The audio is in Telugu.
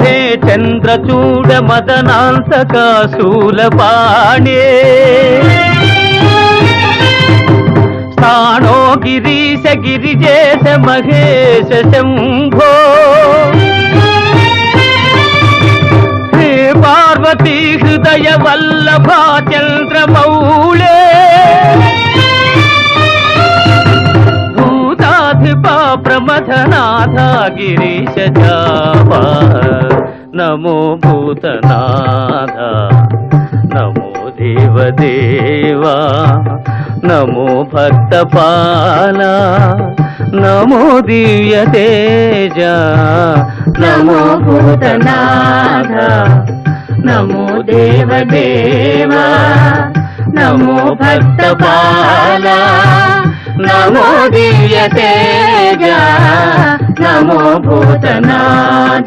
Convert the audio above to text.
హే చంద్రచూడ మదనాంతక శూలపాణే స్థాణో గిరీశ గిరిజేశ మహేశ శంభో హే పార్వతీ హృదయ వల్లభా చంద్రమౌళే భూతాధిపా ప్రమథనాథ గిరీశ జాపా నమో భూతనాథ నమో దేవదేవా నమో భక్తపాల నమో దివ్య తేజ నమో భూతనాథ నమో దేవదేవా నమో భక్తపాల నమో దివ్య తేజ నమో భూతనాథ